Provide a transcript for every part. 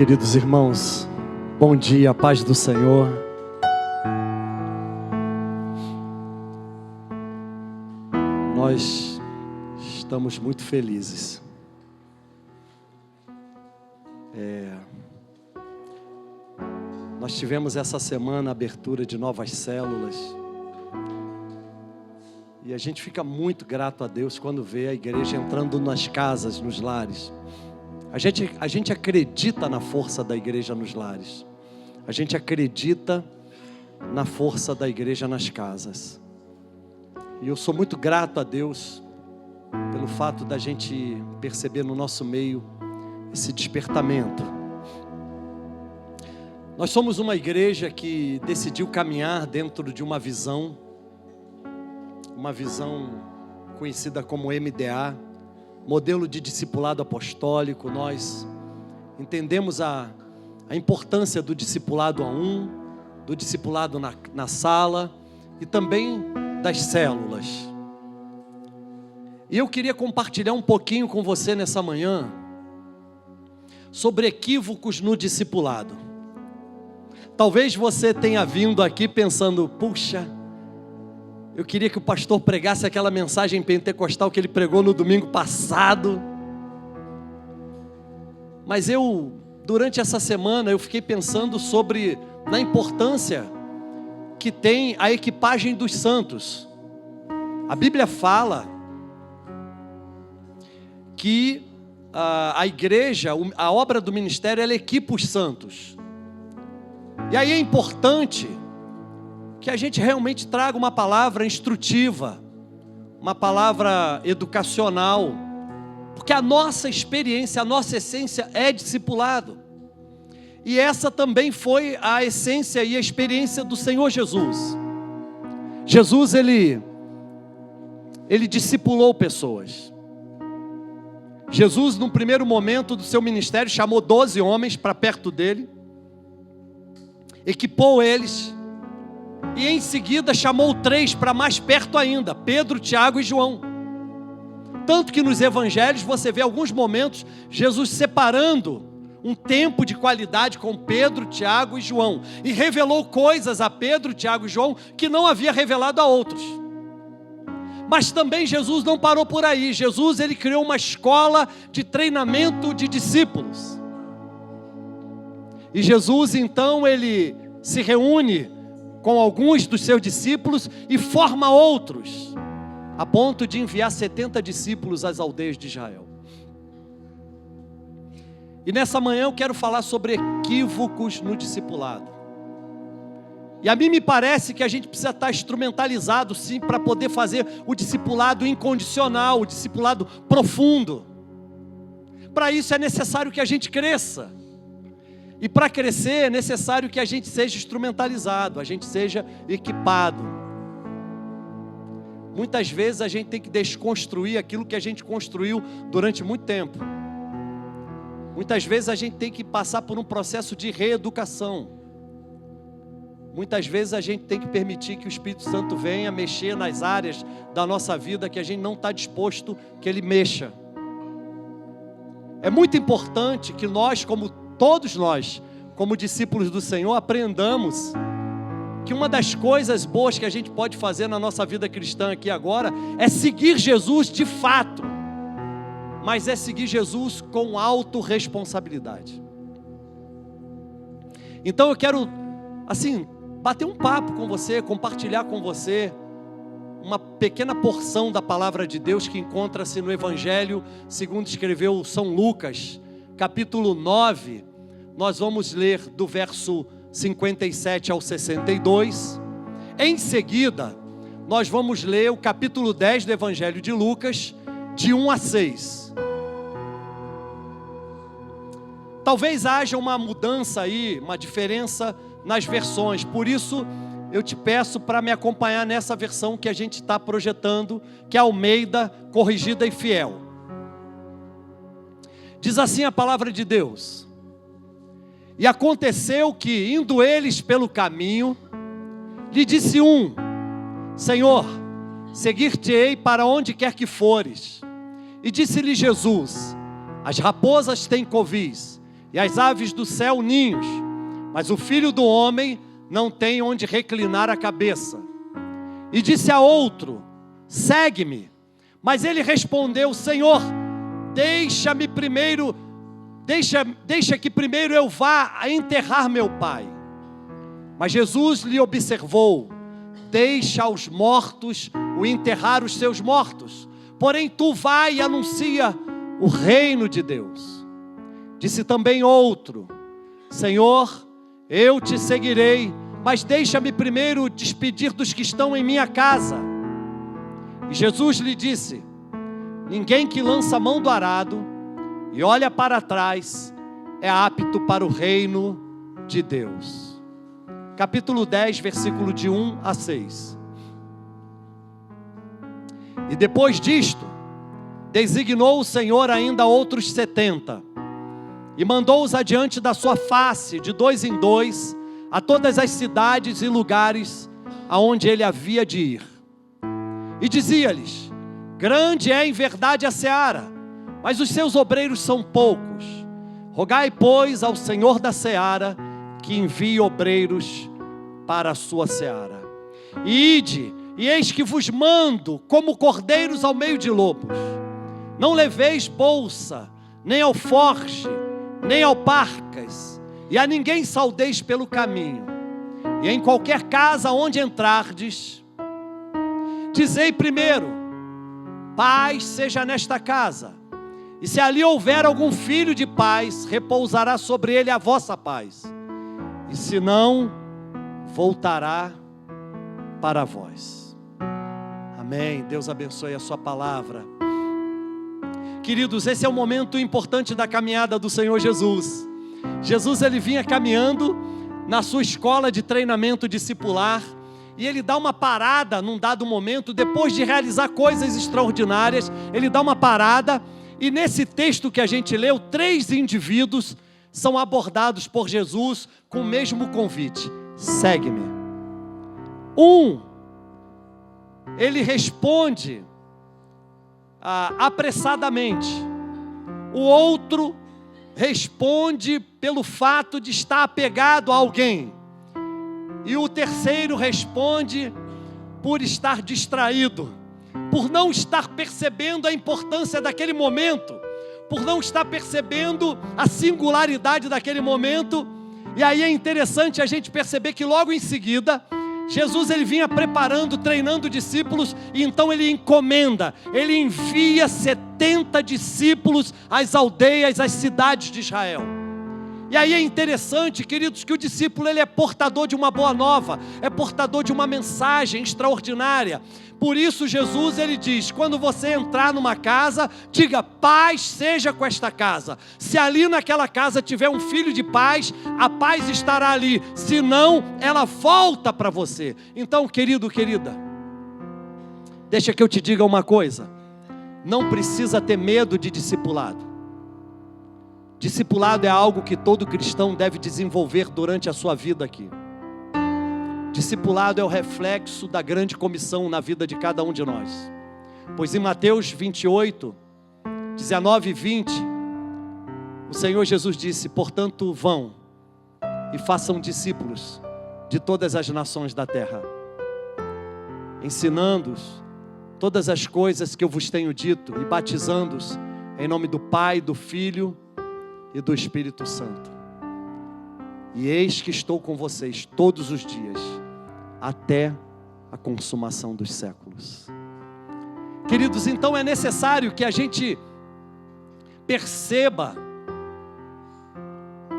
Queridos irmãos, bom dia, a paz do Senhor. Nós estamos muito felizes. Nós tivemos essa semana a abertura de novas células. E a gente fica muito grato a Deus quando vê a igreja entrando nas casas, nos lares. A gente acredita na força da igreja nos lares. A gente acredita na força da igreja nas casas. E eu sou muito grato a Deus pelo fato da gente perceber no nosso meio esse despertamento. Nós somos uma igreja que decidiu caminhar dentro de uma visão conhecida como MDA, modelo de discipulado apostólico. Nós entendemos a importância do discipulado a um, do discipulado na sala e também das células. E eu queria compartilhar um pouquinho com você nessa manhã sobre equívocos no discipulado. Talvez você tenha vindo aqui pensando, puxa, eu queria que o pastor pregasse aquela mensagem pentecostal que ele pregou no domingo passado. Mas durante essa semana, eu fiquei pensando na importância que tem a equipagem dos santos. A Bíblia fala que a igreja, a obra do ministério, ela equipa os santos. E aí é importante que a gente realmente traga uma palavra instrutiva, uma palavra educacional, porque a nossa experiência, a nossa essência é discipulado. E essa também foi a essência e a experiência do Senhor Jesus. Jesus, ele discipulou pessoas. Jesus, no primeiro momento do seu ministério, chamou 12 homens para perto dele, equipou eles, e em seguida chamou 3 para mais perto ainda, Pedro, Tiago e João. Tanto que nos evangelhos você vê alguns momentos Jesus separando um tempo de qualidade com Pedro, Tiago e João, e revelou coisas a Pedro, Tiago e João que não havia revelado a outros. Mas também Jesus não parou por aí. Jesus, ele criou uma escola de treinamento de discípulos. E Jesus então ele se reúne com alguns dos seus discípulos e forma outros, a ponto de enviar 70 discípulos às aldeias de Israel. E nessa manhã eu quero falar sobre equívocos no discipulado. E a mim me parece que a gente precisa estar instrumentalizado sim para poder fazer o discipulado incondicional, o discipulado profundo. Para isso é necessário que a gente cresça. E para crescer é necessário que a gente seja instrumentalizado, a gente seja equipado. Muitas vezes a gente tem que desconstruir aquilo que a gente construiu durante muito tempo. Muitas vezes a gente tem que passar por um processo de reeducação. Muitas vezes a gente tem que permitir que o Espírito Santo venha mexer nas áreas da nossa vida que a gente não está disposto que Ele mexa. É muito importante que todos nós, como discípulos do Senhor, aprendamos que uma das coisas boas que a gente pode fazer na nossa vida cristã aqui agora é seguir Jesus de fato, mas é seguir Jesus com autorresponsabilidade. Então eu quero, bater um papo com você, compartilhar com você uma pequena porção da palavra de Deus que encontra-se no Evangelho segundo escreveu São Lucas, capítulo 9, nós vamos ler do verso 57 ao 62. Em seguida, nós vamos ler o capítulo 10 do Evangelho de Lucas, de 1 a 6. Talvez haja uma mudança aí, uma diferença nas versões, por isso eu te peço para me acompanhar nessa versão que a gente está projetando, que é Almeida, corrigida e fiel. Diz assim a palavra de Deus: E aconteceu que, indo eles pelo caminho, lhe disse um: Senhor, seguir-te-ei para onde quer que fores. E disse-lhe Jesus: As raposas têm covis, e as aves do céu ninhos, mas o Filho do Homem não tem onde reclinar a cabeça. E disse a outro: segue-me. Mas ele respondeu: Senhor, deixa que primeiro eu vá a enterrar meu pai. Mas Jesus lhe observou: deixa aos mortos o enterrar os seus mortos, porém tu vai e anuncia o reino de Deus. Disse também outro: Senhor, eu te seguirei, mas deixa-me primeiro despedir dos que estão em minha casa. E Jesus lhe disse: ninguém que lança a mão do arado e olha para trás é apto para o reino de Deus. Capítulo 10, versículo de 1 a 6. E depois disto, designou o Senhor ainda outros 70, e mandou-os adiante da sua face, de 2 em 2, a todas as cidades e lugares aonde ele havia de ir. E dizia-lhes: grande é em verdade a seara, mas os seus obreiros são poucos. Rogai, pois, ao Senhor da seara que envie obreiros para a sua seara. Ide, e eis que vos mando como cordeiros ao meio de lobos. Não leveis bolsa, nem alforje, nem alparcas, e a ninguém saudeis pelo caminho. E em qualquer casa onde entrardes, dizei primeiro: paz seja nesta casa. E se ali houver algum filho de paz, repousará sobre ele a vossa paz. E se não, voltará para vós. Amém. Deus abençoe a sua palavra. Queridos, esse é o momento importante da caminhada do Senhor Jesus. Jesus, ele vinha caminhando na sua escola de treinamento discipular, e ele dá uma parada num dado momento, depois de realizar coisas extraordinárias, ele dá uma parada, e nesse texto que a gente leu, 3 indivíduos são abordados por Jesus com o mesmo convite: segue-me. Ele responde apressadamente. O outro responde pelo fato de estar apegado a alguém. E o terceiro responde por estar distraído, por não estar percebendo a importância daquele momento, por não estar percebendo a singularidade daquele momento. E aí é interessante a gente perceber que logo em seguida, Jesus, ele vinha preparando, treinando discípulos, e então ele encomenda, ele envia 70 discípulos às aldeias, às cidades de Israel. E aí é interessante, queridos, que o discípulo, ele é portador de uma boa nova, é portador de uma mensagem extraordinária. Por isso Jesus, ele diz: quando você entrar numa casa, diga: paz seja com esta casa. Se ali naquela casa tiver um filho de paz, a paz estará ali, se não, ela volta para você. Então, querido, querida, deixa que eu te diga uma coisa: não precisa ter medo de discipulado. Discipulado é algo que todo cristão deve desenvolver durante a sua vida aqui. Discipulado é o reflexo da grande comissão na vida de cada um de nós. Pois em Mateus 28, 19 e 20, o Senhor Jesus disse: portanto vão e façam discípulos de todas as nações da terra, ensinando-os todas as coisas que eu vos tenho dito, e batizando-os em nome do Pai, do Filho e do Espírito Santo. E eis que estou com vocês todos os dias, até a consumação dos séculos. Queridos, então é necessário que a gente perceba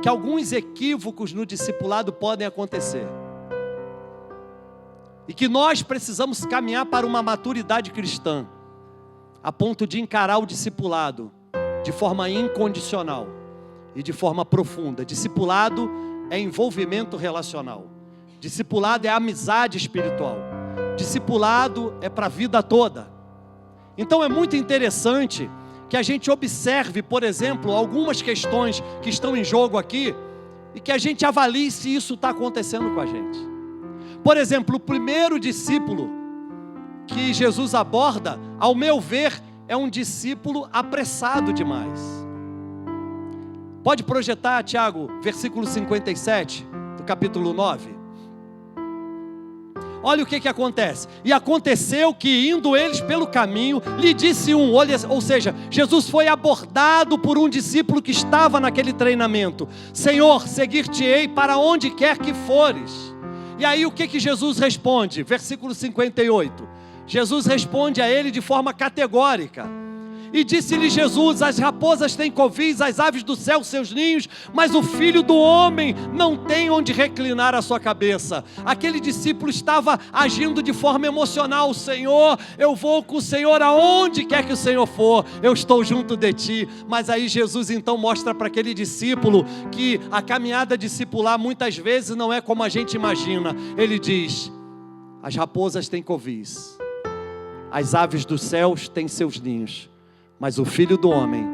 que alguns equívocos no discipulado podem acontecer, e que nós precisamos caminhar para uma maturidade cristã, a ponto de encarar o discipulado de forma incondicional e de forma profunda. Discipulado é envolvimento relacional. Discipulado é amizade espiritual. Discipulado é para a vida toda. Então é muito interessante que a gente observe, por exemplo, algumas questões que estão em jogo aqui, e que a gente avalie se isso está acontecendo com a gente. Por exemplo, o primeiro discípulo que Jesus aborda, ao meu ver, é um discípulo apressado demais. Pode projetar, Tiago, versículo 57, do capítulo 9. Olha o que acontece. E aconteceu que, indo eles pelo caminho, lhe disse um, ou seja, Jesus foi abordado por um discípulo que estava naquele treinamento: Senhor, seguir-te-ei para onde quer que fores. E aí o que Jesus responde? Versículo 58. Jesus responde a ele de forma categórica. E disse-lhe Jesus: as raposas têm covis, as aves do céu seus ninhos, mas o Filho do Homem não tem onde reclinar a sua cabeça. Aquele discípulo estava agindo de forma emocional: Senhor, eu vou com o Senhor aonde quer que o Senhor for, eu estou junto de ti. Mas aí Jesus então mostra para aquele discípulo que a caminhada discipular muitas vezes não é como a gente imagina. Ele diz: as raposas têm covis, as aves dos céus têm seus ninhos, mas o Filho do Homem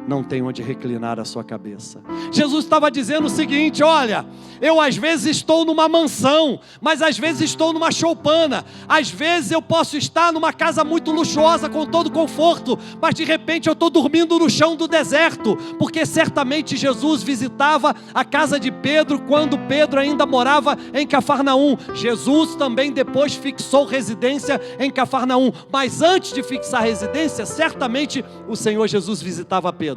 não tem onde reclinar a sua cabeça. Jesus estava dizendo o seguinte: olha, eu às vezes estou numa mansão, mas às vezes estou numa choupana, às vezes eu posso estar numa casa muito luxuosa, com todo conforto, mas de repente eu estou dormindo no chão do deserto, porque certamente Jesus visitava a casa de Pedro, quando Pedro ainda morava em Cafarnaum. Jesus também depois fixou residência em Cafarnaum, mas antes de fixar residência, certamente o Senhor Jesus visitava Pedro.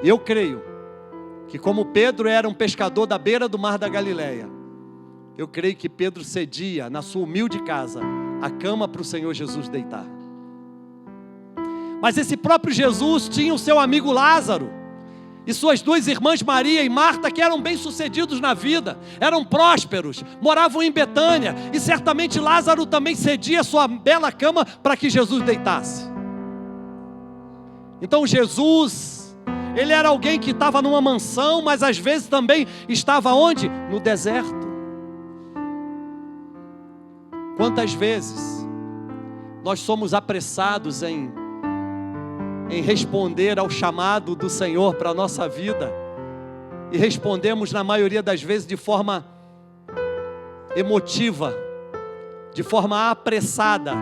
Eu creio que, como Pedro era um pescador da beira do mar da Galileia, eu creio que Pedro cedia na sua humilde casa a cama para o Senhor Jesus deitar. Mas esse próprio Jesus tinha o seu amigo Lázaro e suas duas irmãs Maria e Marta, que eram bem-sucedidos na vida, eram prósperos, moravam em Betânia, e certamente Lázaro também cedia a sua bela cama para que Jesus deitasse. Então Jesus, ele era alguém que estava numa mansão, mas às vezes também estava onde? No deserto. Quantas vezes nós somos apressados em responder ao chamado do Senhor para a nossa vida, e respondemos na maioria das vezes de forma emotiva, de forma apressada,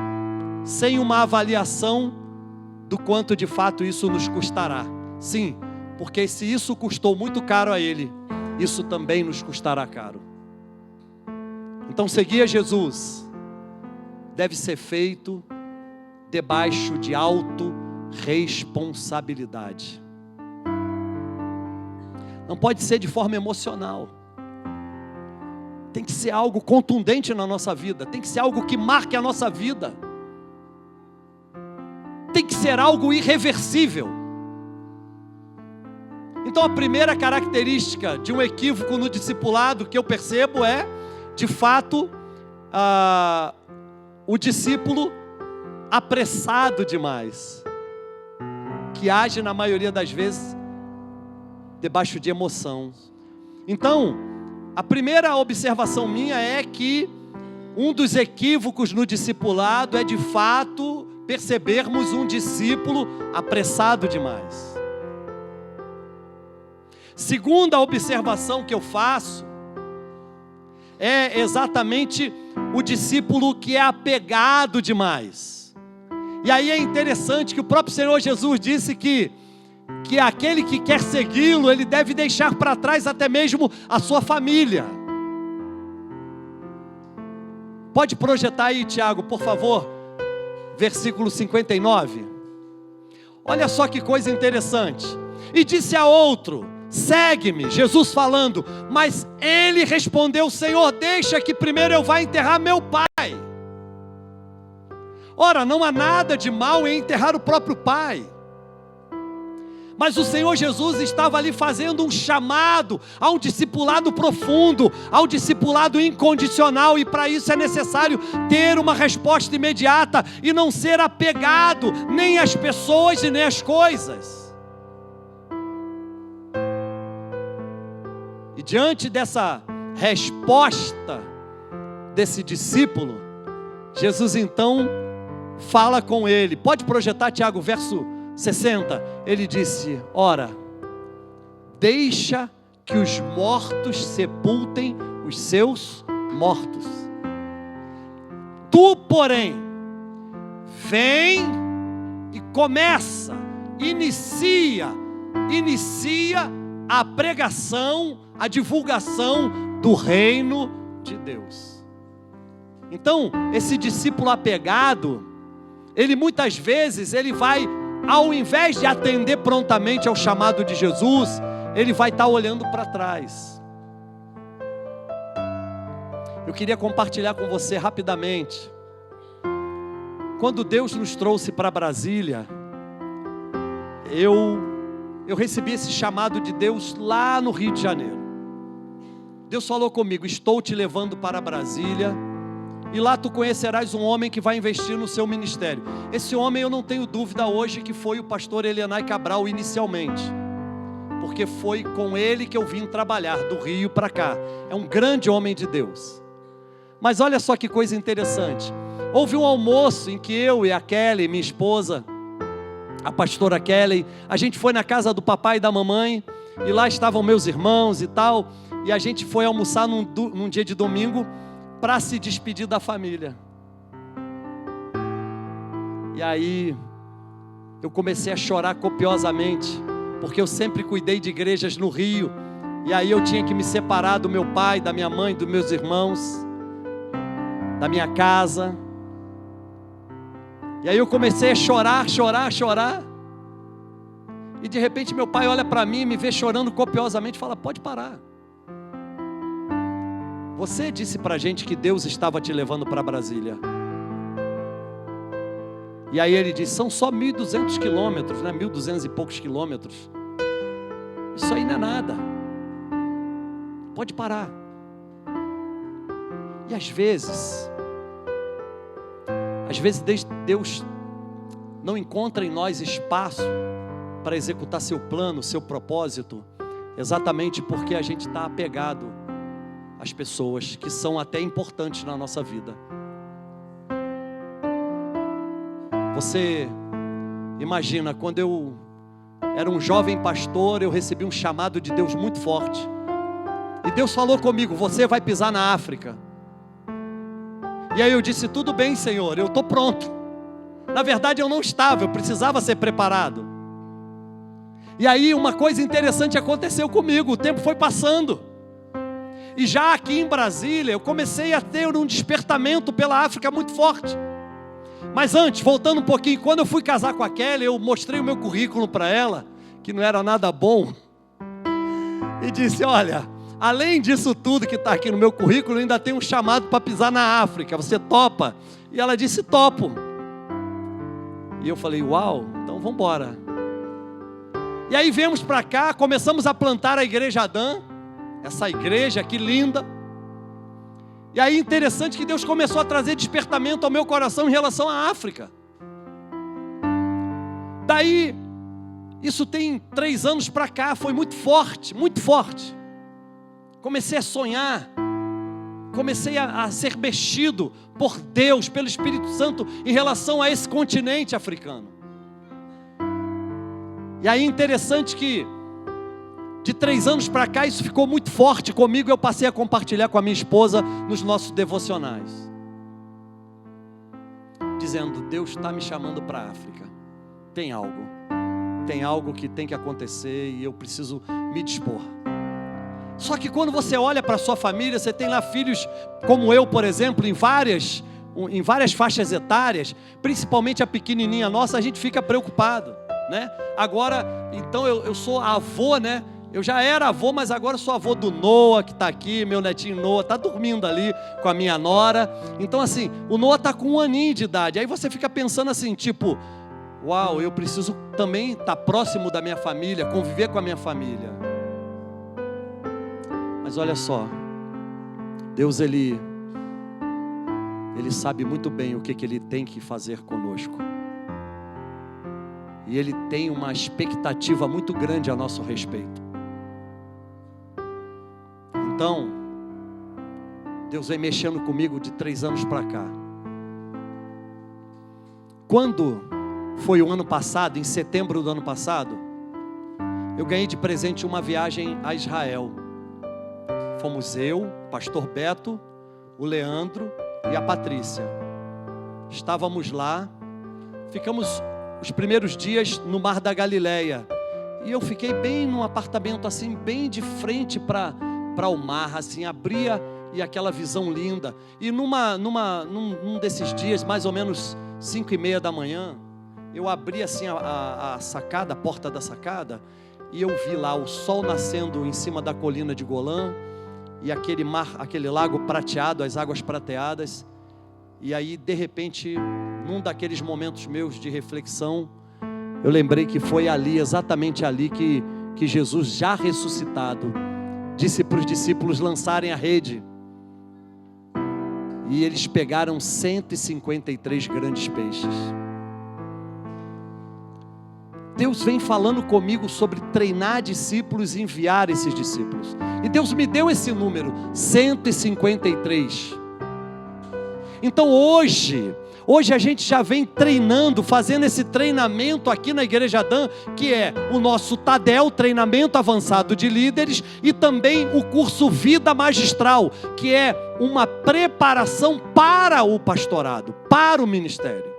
sem uma avaliação do quanto de fato isso nos custará. Sim, porque se isso custou muito caro a Ele, isso também nos custará caro. Então seguir a Jesus deve ser feito debaixo de autorresponsabilidade. Não pode ser de forma emocional. Tem que ser algo contundente na nossa vida, tem que ser algo que marque a nossa vida. Tem que ser algo irreversível. Então a primeira característica de um equívoco no discipulado que eu percebo é, de fato, o discípulo apressado demais, que age na maioria das vezes debaixo de emoção. Então, a primeira observação minha é que um dos equívocos no discipulado é, de fato, percebermos um discípulo apressado demais. Segunda observação que eu faço é exatamente o discípulo que é apegado demais. E aí é interessante que o próprio Senhor Jesus disse que aquele que quer segui-lo, ele deve deixar para trás até mesmo a sua família. Pode projetar aí, Tiago, por favor, versículo 59. Olha só que coisa interessante. E disse a outro: segue-me, Jesus falando, mas ele respondeu: Senhor, deixa que primeiro eu vá enterrar meu pai. Ora, não há nada de mal em enterrar o próprio pai, mas o Senhor Jesus estava ali fazendo um chamado a um discipulado profundo, ao discipulado incondicional, e para isso é necessário ter uma resposta imediata e não ser apegado nem às pessoas e nem às coisas. E diante dessa resposta desse discípulo, Jesus então fala com ele. Pode projetar, Tiago, verso 60, ele disse: ora, deixa que os mortos sepultem os seus mortos. Tu, porém, vem e inicia a pregação, a divulgação do reino de Deus. Então, esse discípulo apegado, ele muitas vezes, ele vai, ao invés de atender prontamente ao chamado de Jesus, ele vai estar olhando para trás. Eu queria compartilhar com você rapidamente. Quando Deus nos trouxe para Brasília, eu recebi esse chamado de Deus lá no Rio de Janeiro. Deus falou comigo: estou te levando para Brasília, e lá tu conhecerás um homem que vai investir no seu ministério. Esse homem, eu não tenho dúvida hoje que foi o pastor Elianai Cabral inicialmente, porque foi com ele que eu vim trabalhar do Rio para cá. É um grande homem de Deus. Mas olha só que coisa interessante. Houve um almoço em que eu e a Kelly, minha esposa, a pastora Kelly, a gente foi na casa do papai e da mamãe, e lá estavam meus irmãos e tal, e a gente foi almoçar num dia de domingo para se despedir da família. E aí eu comecei a chorar copiosamente, porque eu sempre cuidei de igrejas no Rio, e aí eu tinha que me separar do meu pai, da minha mãe, dos meus irmãos, da minha casa. E aí eu comecei a chorar. E de repente meu pai olha para mim, me vê chorando copiosamente e fala: pode parar. Você disse para a gente que Deus estava te levando para Brasília. E aí ele disse: são só 1.200 quilômetros, né? 1.200 e poucos quilômetros. Isso aí não é nada. Pode parar. E às vezes Deus não encontra em nós espaço para executar seu plano, seu propósito, exatamente porque a gente está apegado às pessoas que são até importantes na nossa vida. Você imagina, quando eu era um jovem pastor, eu recebi um chamado de Deus muito forte, e Deus falou comigo: você vai pisar na África. E aí eu disse: tudo bem, Senhor, eu estou pronto. Na verdade eu não estava, eu precisava ser preparado. E aí uma coisa interessante aconteceu comigo, o tempo foi passando, e já aqui em Brasília eu comecei a ter um despertamento pela África muito forte. Mas antes, voltando um pouquinho, quando eu fui casar com a Kelly, eu mostrei o meu currículo para ela, que não era nada bom, e disse: olha, além disso tudo que está aqui no meu currículo, eu ainda tenho um chamado para pisar na África, você topa? E ela disse: topo. E eu falei: uau, então vamos embora. E aí viemos para cá, começamos a plantar a Igreja Adã, essa igreja aqui linda. E aí interessante que Deus começou a trazer despertamento ao meu coração em relação à África. Daí, isso tem 3 anos para cá, foi muito forte, muito forte. Comecei a sonhar, comecei a ser mexido por Deus, pelo Espírito Santo, em relação a esse continente africano. E aí interessante que, de 3 anos para cá, isso ficou muito forte comigo, eu passei a compartilhar com a minha esposa nos nossos devocionais, dizendo: Deus está me chamando para a África, tem algo que tem que acontecer e eu preciso me dispor. Só que quando você olha para a sua família, você tem lá filhos como eu, por exemplo, em várias faixas etárias, principalmente a pequenininha nossa, a gente fica preocupado, né? Agora, então eu sou avô, né? Eu já era avô, mas agora sou avô do Noah, que está aqui, meu netinho Noah, está dormindo ali com a minha nora. Então assim, o Noah está com 1 aninho de idade, aí você fica pensando assim, tipo: uau, eu preciso também estar próximo da minha família, conviver com a minha família. Mas olha só, Deus ele sabe muito bem o que Ele tem que fazer conosco. E Ele tem uma expectativa muito grande a nosso respeito. Então, Deus vem mexendo comigo de 3 anos para cá. Quando foi o ano passado, em setembro do ano passado, eu ganhei de presente uma viagem a Israel. Fomos eu, pastor Beto, o Leandro e a Patrícia. Estávamos lá, ficamos os primeiros dias no Mar da Galileia. E eu fiquei bem num apartamento assim, bem de frente para o mar, assim, abria e aquela visão linda. E num desses dias, mais ou menos 5:30 da manhã, eu abri assim a sacada, a porta da sacada, e eu vi lá o sol nascendo em cima da colina de Golã, e aquele mar, aquele lago prateado, as águas prateadas. E aí, de repente, num daqueles momentos meus de reflexão, eu lembrei que foi ali, exatamente ali, que Jesus, já ressuscitado, disse para os discípulos lançarem a rede. E eles pegaram 153 grandes peixes. Deus vem falando comigo sobre treinar discípulos e enviar esses discípulos. E Deus me deu esse número, 153. Então hoje a gente já vem treinando, fazendo esse treinamento aqui na Igreja Adã, que é o nosso TADEL, treinamento avançado de líderes, e também o curso Vida Magistral, que é uma preparação para o pastorado, para o ministério.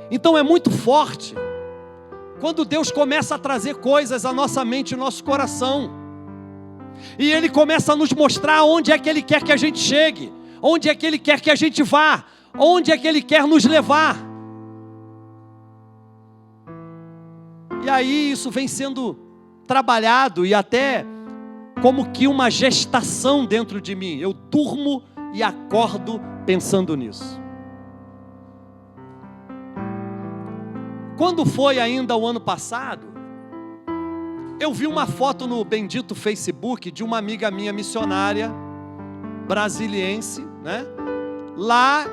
Então é muito forte quando Deus começa a trazer coisas à nossa mente e nosso coração, e Ele começa a nos mostrar onde é que Ele quer que a gente chegue, onde é que Ele quer que a gente vá, onde é que Ele quer nos levar. E aí isso vem sendo trabalhado, e até como que uma gestação dentro de mim. Eu durmo e acordo pensando nisso. Quando foi ainda o ano passado, eu vi uma foto no bendito Facebook de uma amiga minha missionária, brasiliense, né? Lá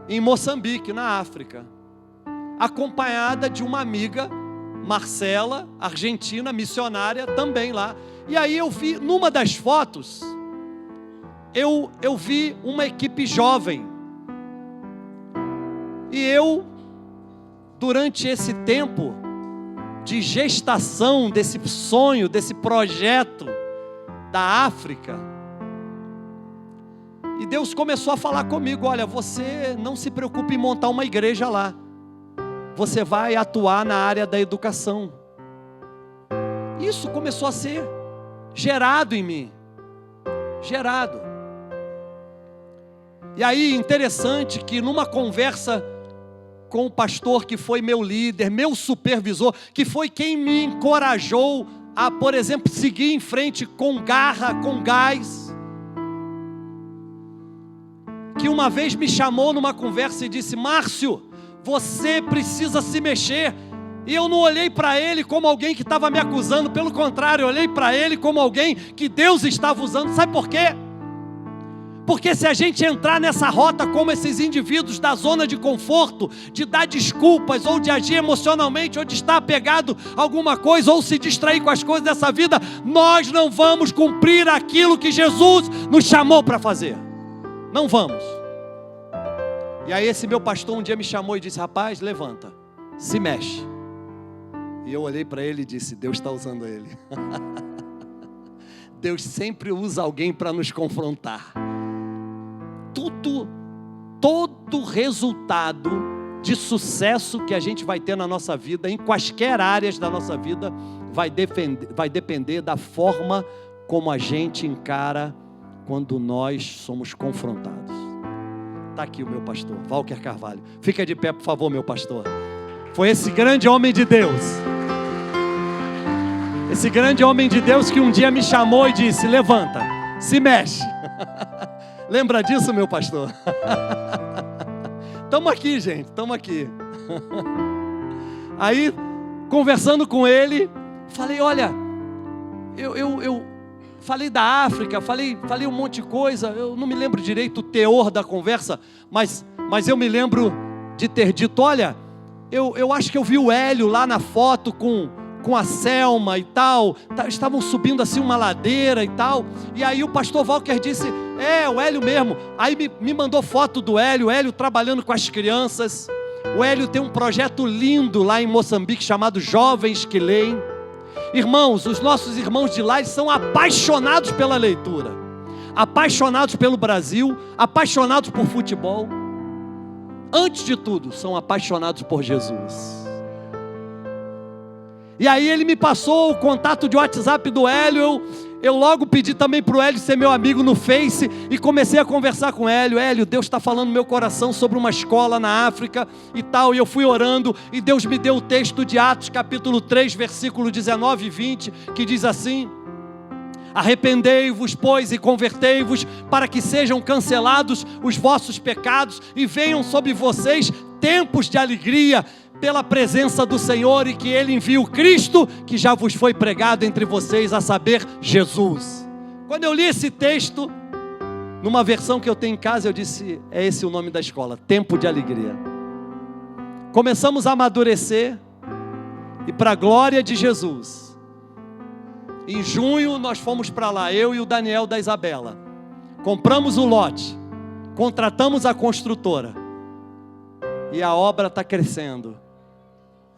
em Moçambique, na África, acompanhada de uma amiga, Marcela, argentina, missionária, também lá. E aí eu vi, numa das fotos, eu vi uma equipe jovem. E eu, durante esse tempo de gestação desse sonho, desse projeto da África, e Deus começou a falar comigo: olha, você não se preocupe em montar uma igreja lá, você vai atuar na área da educação. Isso começou a ser gerado em mim, gerado. E aí, interessante que numa conversa com o pastor que foi meu líder, meu supervisor, que foi quem me encorajou a, por exemplo, seguir em frente com garra, com gás, que uma vez me chamou numa conversa e disse: Márcio, você precisa se mexer. E eu não olhei para ele como alguém que estava me acusando, pelo contrário, eu olhei para ele como alguém que Deus estava usando. Sabe por quê? Porque se a gente entrar nessa rota como esses indivíduos da zona de conforto, de dar desculpas, ou de agir emocionalmente, ou de estar apegado a alguma coisa, ou se distrair com as coisas dessa vida, nós não vamos cumprir aquilo que Jesus nos chamou para fazer. Não vamos. E aí esse meu pastor um dia me chamou e disse: rapaz, levanta, se mexe. E eu olhei para ele e disse: Deus está usando ele. Deus sempre usa alguém para nos confrontar. Todo resultado de sucesso que a gente vai ter na nossa vida, em quaisquer áreas da nossa vida, vai depender da forma como a gente encara quando nós somos confrontados. Está aqui o meu pastor, Walker Carvalho. Fica de pé, por favor, meu pastor. Foi esse grande homem de Deus. Esse grande homem de Deus que um dia me chamou e disse: levanta, se mexe. Lembra disso, meu pastor? Estamos aqui, gente, estamos aqui. Aí, conversando com ele, falei: olha, eu falei da África, falei um monte de coisa. Eu não me lembro direito o teor da conversa, mas eu me lembro de ter dito: olha, eu acho que eu vi o Hélio lá na foto com a Selma e tal, estavam subindo assim uma ladeira e tal, e aí o pastor Walker disse: é, o Hélio mesmo. Aí me mandou foto do Hélio, o Hélio trabalhando com as crianças. O Hélio tem um projeto lindo lá em Moçambique chamado Jovens que Leem. Irmãos, os nossos irmãos de lá, eles são apaixonados pela leitura, apaixonados pelo Brasil, apaixonados por futebol. Antes de tudo, são apaixonados por Jesus. E aí ele me passou o contato de WhatsApp do Hélio, eu logo pedi também para o Hélio ser meu amigo no Face, e comecei a conversar com o Hélio. Hélio, Deus está falando no meu coração sobre uma escola na África e tal, e eu fui orando, e Deus me deu o texto de Atos capítulo 3, versículo 19 e 20, que diz assim: arrependei-vos, pois, e convertei-vos, para que sejam cancelados os vossos pecados, e venham sobre vocês tempos de alegria, pela presença do Senhor, e que Ele envie o Cristo, que já vos foi pregado entre vocês, a saber, Jesus. Quando eu li esse texto, numa versão que eu tenho em casa, eu disse, é esse o nome da escola, Tempo de Alegria. Começamos a amadurecer, e para a glória de Jesus, em junho nós fomos para lá, eu e o Daniel da Isabela, compramos o lote, contratamos a construtora, e a obra está crescendo.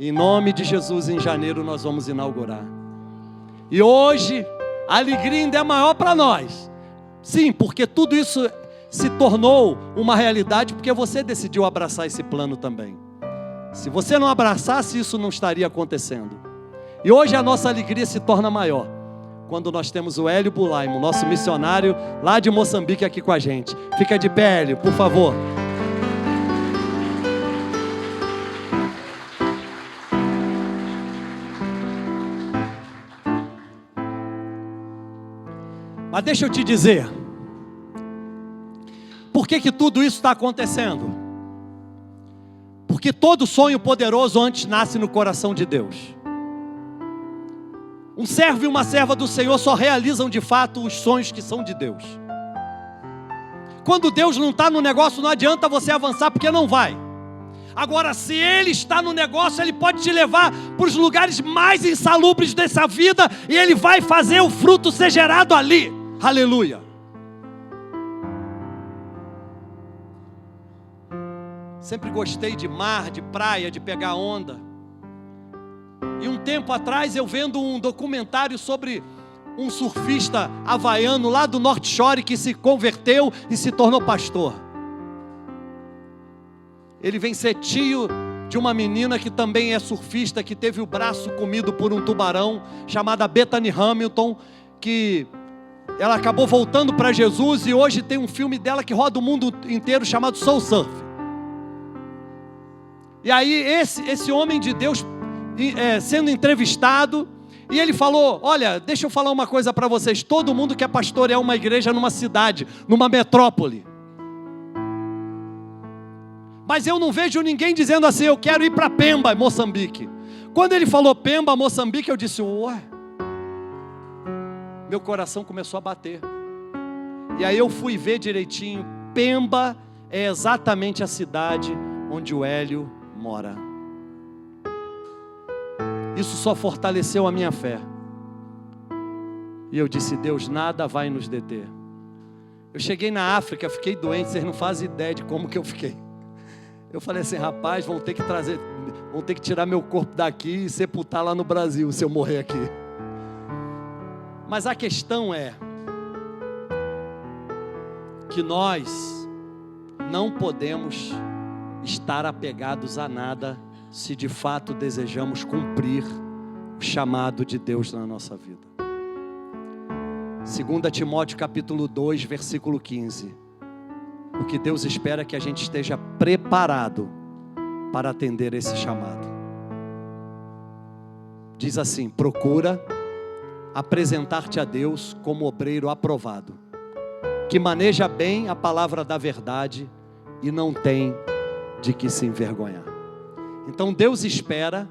Em nome de Jesus, em janeiro nós vamos inaugurar. E hoje, a alegria ainda é maior para nós. Sim, porque tudo isso se tornou uma realidade, porque você decidiu abraçar esse plano também. Se você não abraçasse, isso não estaria acontecendo. E hoje a nossa alegria se torna maior, quando nós temos o Hélio Bulaimo, nosso missionário lá de Moçambique, aqui com a gente. Fica de pé, Hélio, por favor. Mas deixa eu te dizer, por que tudo isso está acontecendo? Porque todo sonho poderoso antes nasce no coração de Deus. Um servo e uma serva do Senhor só realizam de fato os sonhos que são de Deus. Quando Deus não está no negócio, não adianta você avançar, porque não vai. Agora, se Ele está no negócio, Ele pode te levar para os lugares mais insalubres dessa vida, e Ele vai fazer o fruto ser gerado ali. Aleluia. Sempre gostei de mar, de praia, de pegar onda. E um tempo atrás eu vendo um documentário sobre um surfista havaiano lá do North Shore que se converteu e se tornou pastor. Ele vem ser tio de uma menina que também é surfista, que teve o braço comido por um tubarão, chamada Bethany Hamilton, que ela acabou voltando para Jesus, e hoje tem um filme dela que roda o mundo inteiro chamado Soul Surf. E aí esse homem de Deus sendo entrevistado, e ele falou, olha, deixa eu falar uma coisa para vocês, todo mundo quer pastorear uma igreja numa cidade, numa metrópole, mas eu não vejo ninguém dizendo assim, eu quero ir para Pemba, Moçambique. Quando ele falou Pemba, Moçambique, eu disse, ué, meu coração começou a bater. E aí eu fui ver direitinho, Pemba é exatamente a cidade onde o Hélio mora. Isso só fortaleceu a minha fé. E eu disse, Deus, nada vai nos deter. Eu cheguei na África, fiquei doente, vocês não fazem ideia de como que eu fiquei. Eu falei assim, rapaz, vão ter que tirar meu corpo daqui e sepultar lá no Brasil, se eu morrer aqui. Mas a questão é que nós não podemos estar apegados a nada se de fato desejamos cumprir o chamado de Deus na nossa vida. 2 Timóteo capítulo 2, versículo 15. O que Deus espera é que a gente esteja preparado para atender esse chamado. Diz assim, procura apresentar-te a Deus como obreiro aprovado, que maneja bem a palavra da verdade e não tem de que se envergonhar. Então Deus espera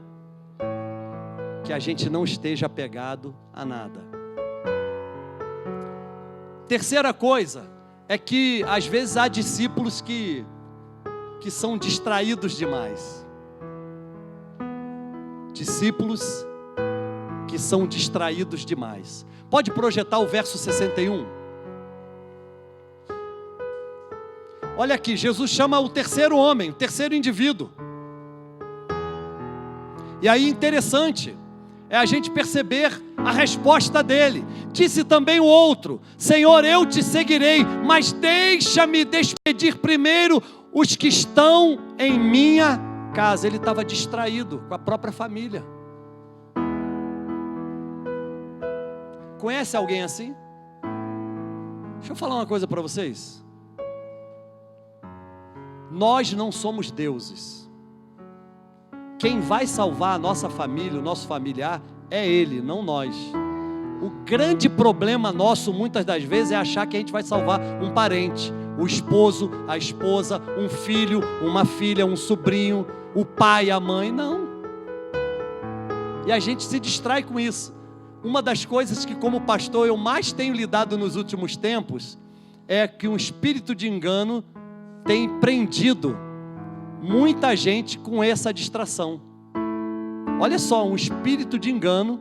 que a gente não esteja apegado a nada. Terceira coisa é que às vezes há discípulos que são distraídos demais. Discípulos que são distraídos demais. Pode projetar o verso 61? Olha aqui, Jesus chama o terceiro homem, o terceiro indivíduo. E aí interessante é a gente perceber a resposta dele. Disse também o outro, Senhor, eu te seguirei, mas deixa-me despedir primeiro os que estão em minha casa. Ele estava distraído com a própria família. Conhece alguém assim? Deixa eu falar uma coisa para vocês. Nós não somos deuses. Quem vai salvar a nossa família, o nosso familiar, é Ele, não nós. O grande problema nosso, muitas das vezes, é achar que a gente vai salvar um parente, o esposo, a esposa, um filho, uma filha, um sobrinho, o pai, a mãe. Não. E a gente se distrai com isso. Uma das coisas que, como pastor, eu mais tenho lidado nos últimos tempos é que um espírito de engano tem prendido muita gente com essa distração. Olha só, um espírito de engano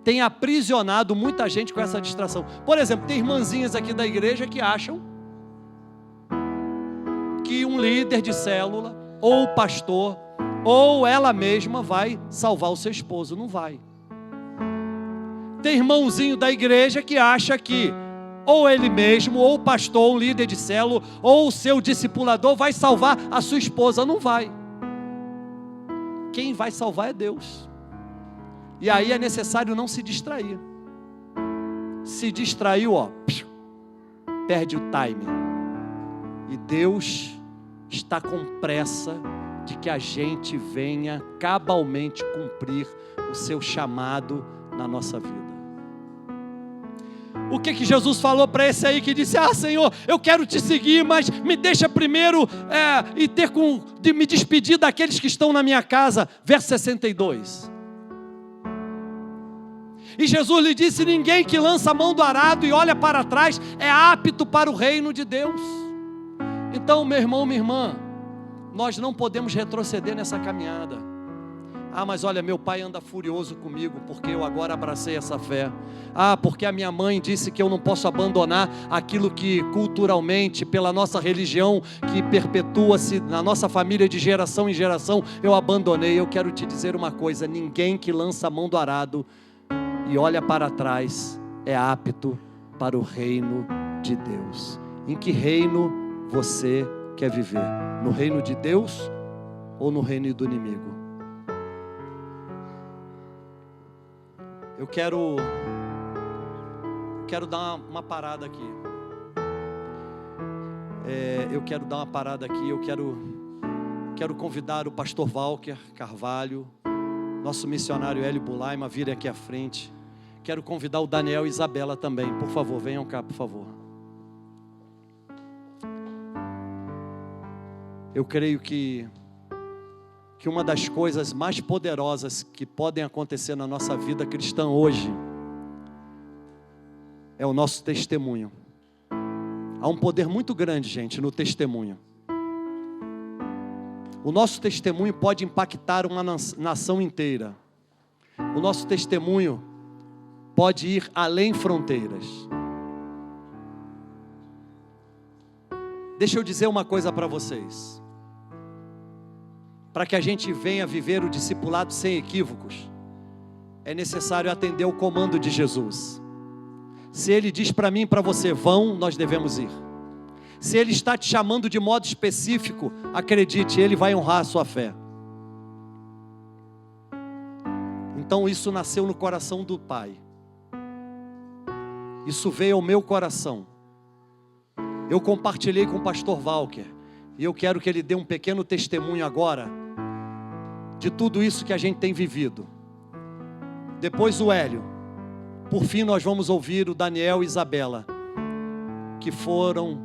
tem aprisionado muita gente com essa distração. Por exemplo, tem irmãzinhas aqui da igreja que acham que um líder de célula, ou o pastor, ou ela mesma vai salvar o seu esposo. Não vai. Tem irmãozinho da igreja que acha que ou ele mesmo, ou o pastor, um líder de célula, ou o seu discipulador vai salvar a sua esposa. Não vai. Quem vai salvar é Deus. E aí é necessário não se distrair. Se distraiu, perde o time. E Deus está com pressa de que a gente venha cabalmente cumprir o seu chamado na nossa vida. O que Jesus falou para esse aí que disse: Senhor, eu quero te seguir, mas me deixa primeiro de me despedir daqueles que estão na minha casa. Verso 62. E Jesus lhe disse: ninguém que lança a mão do arado e olha para trás é apto para o reino de Deus. Então, meu irmão, minha irmã, nós não podemos retroceder nessa caminhada. Mas olha, meu pai anda furioso comigo porque eu agora abracei essa fé. Porque a minha mãe disse que eu não posso abandonar aquilo que culturalmente, pela nossa religião, que perpetua-se na nossa família de geração em geração, eu abandonei. Eu quero te dizer uma coisa: ninguém que lança a mão do arado e olha para trás é apto para o reino de Deus. Em que reino você quer viver? No reino de Deus ou no reino do inimigo? Eu quero dar uma parada aqui. Eu quero convidar o pastor Walker Carvalho, nosso missionário Hélio Bulaima, a vir aqui à frente. Quero convidar o Daniel e Isabela também. Por favor, venham cá, por favor. Eu creio que uma das coisas mais poderosas que podem acontecer na nossa vida cristã hoje é o nosso testemunho. Há um poder muito grande, gente, no testemunho. O nosso testemunho pode impactar uma nação inteira. O nosso testemunho pode ir além fronteiras. Deixa eu dizer uma coisa para vocês. Para que a gente venha viver o discipulado sem equívocos, é necessário atender o comando de Jesus. Se Ele diz para mim e para você, vão, nós devemos ir. Se Ele está te chamando de modo específico, acredite, Ele vai honrar a sua fé. Então isso nasceu no coração do Pai. Isso veio ao meu coração. Eu compartilhei com o pastor Walker, e eu quero que ele dê um pequeno testemunho agora de tudo isso que a gente tem vivido. Depois o Hélio. Por fim nós vamos ouvir o Daniel e Isabela, que foram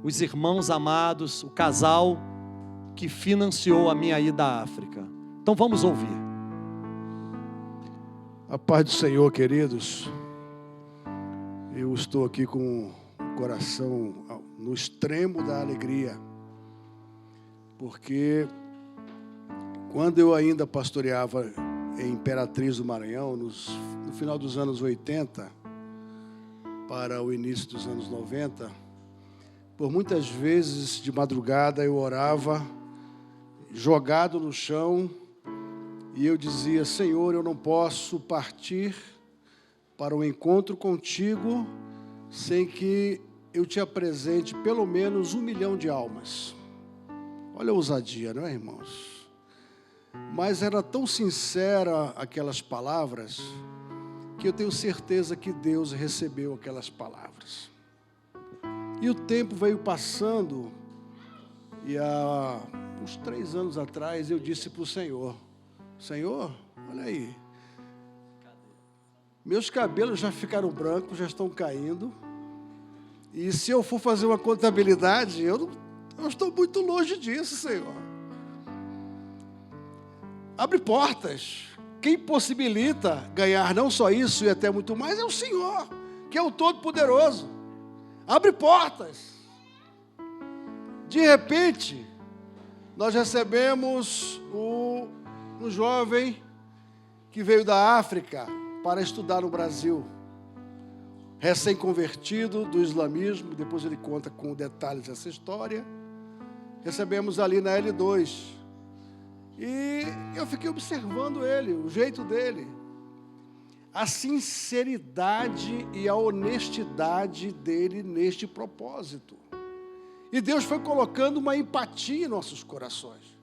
os irmãos amados, o casal que financiou a minha ida à África. Então vamos ouvir. A paz do Senhor, queridos. Eu estou aqui com o coração no extremo da alegria, porque quando eu ainda pastoreava em Imperatriz do Maranhão, no final dos anos 80, para o início dos anos 90, por muitas vezes de madrugada eu orava, jogado no chão, e eu dizia: Senhor, eu não posso partir para um encontro contigo sem que eu te apresente pelo menos 1 milhão de almas. Olha a ousadia, não é, irmãos? Mas era tão sincera aquelas palavras que eu tenho certeza que Deus recebeu aquelas palavras. E o tempo veio passando, e há uns 3 anos atrás eu disse para o Senhor: Senhor, olha aí, meus cabelos já ficaram brancos, já estão caindo, e se eu for fazer uma contabilidade, eu estou muito longe disso, Senhor. Abre portas. Quem possibilita ganhar não só isso e até muito mais é o Senhor, que é o Todo-Poderoso. Abre portas. De repente, nós recebemos um jovem que veio da África para estudar no Brasil, recém-convertido do islamismo. Depois ele conta com detalhes essa história. Recebemos ali na L2. E eu fiquei observando ele, o jeito dele, a sinceridade e a honestidade dele neste propósito. E Deus foi colocando uma empatia em nossos corações.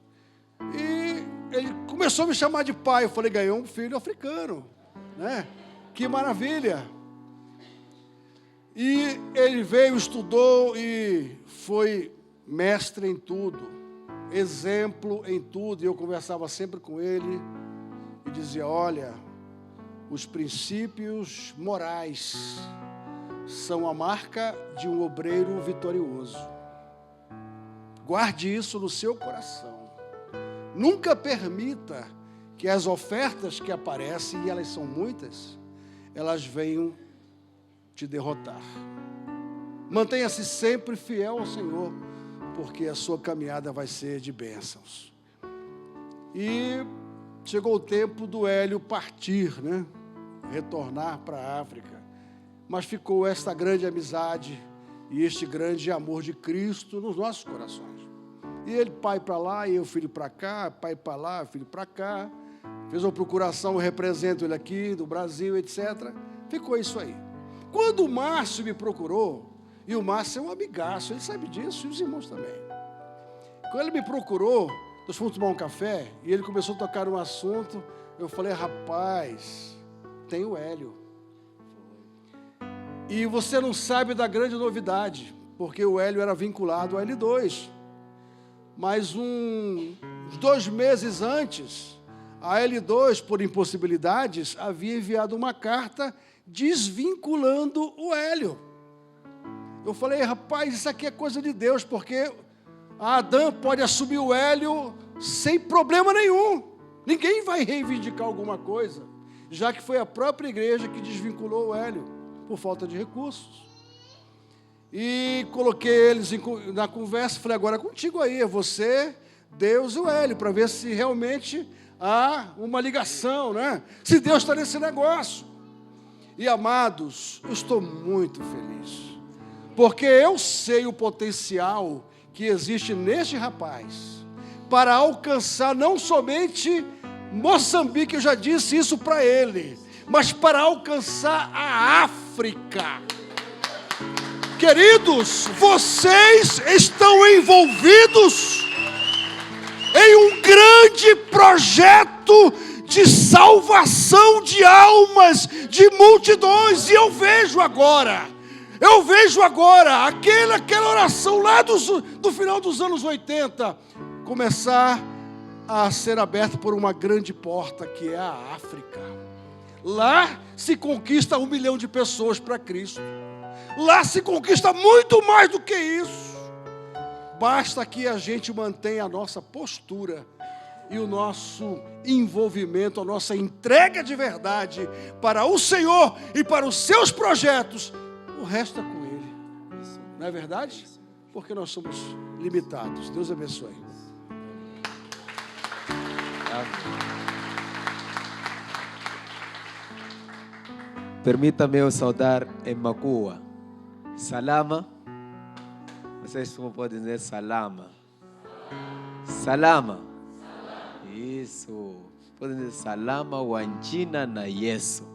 E ele começou a me chamar de pai. Eu falei: ganhou um filho africano, né? Que maravilha! E ele veio, estudou e foi mestre em tudo, exemplo em tudo. E eu conversava sempre com ele e dizia: olha, os princípios morais são a marca de um obreiro vitorioso. Guarde isso no seu coração. Nunca permita que as ofertas que aparecem, e elas são muitas, elas venham te derrotar. Mantenha-se sempre fiel ao Senhor, porque a sua caminhada vai ser de bênçãos. E chegou o tempo do Hélio partir, né? Retornar para a África. Mas ficou esta grande amizade e este grande amor de Cristo nos nossos corações. E ele, pai para lá, e eu, filho para cá, pai para lá, filho para cá. Fez uma procuração, eu represento ele aqui, do Brasil, etc. Ficou isso aí. Quando o Márcio me procurou, e o Márcio é um amigaço, ele sabe disso, e os irmãos também. Quando ele me procurou, nós fomos tomar um café, e ele começou a tocar um assunto, eu falei: rapaz, tem o Hélio. E você não sabe da grande novidade, porque o Hélio era vinculado ao L2. Mas uns 2 meses antes, a L2, por impossibilidades, havia enviado uma carta desvinculando o Hélio. Eu falei: rapaz, isso aqui é coisa de Deus, porque a Adã pode assumir o Hélio sem problema nenhum. Ninguém vai reivindicar alguma coisa, já que foi a própria igreja que desvinculou o Hélio, por falta de recursos. E coloquei eles na conversa, falei: agora é contigo aí, é você, Deus e o Hélio, para ver se realmente há uma ligação, né? Se Deus está nesse negócio. E amados, eu estou muito feliz, porque eu sei o potencial que existe neste rapaz, para alcançar não somente Moçambique, eu já disse isso para ele, mas para alcançar a África. Queridos, vocês estão envolvidos em um grande projeto de salvação de almas, de multidões. E eu vejo agora aquela oração lá do final dos anos 80 começar a ser aberta por uma grande porta, que é a África. Lá se conquista 1 milhão de pessoas para Cristo. Lá se conquista muito mais do que isso. Basta que a gente mantenha a nossa postura e o nosso envolvimento, a nossa entrega de verdade para o Senhor e para os seus projetos. O resto é com Ele. Não é verdade? Porque nós somos limitados. Deus abençoe. Permita-me eu saudar em Macua. Salama. Vocês podem dizer salama. Salama. Isso. Podem dizer salama wanchina na Yesu.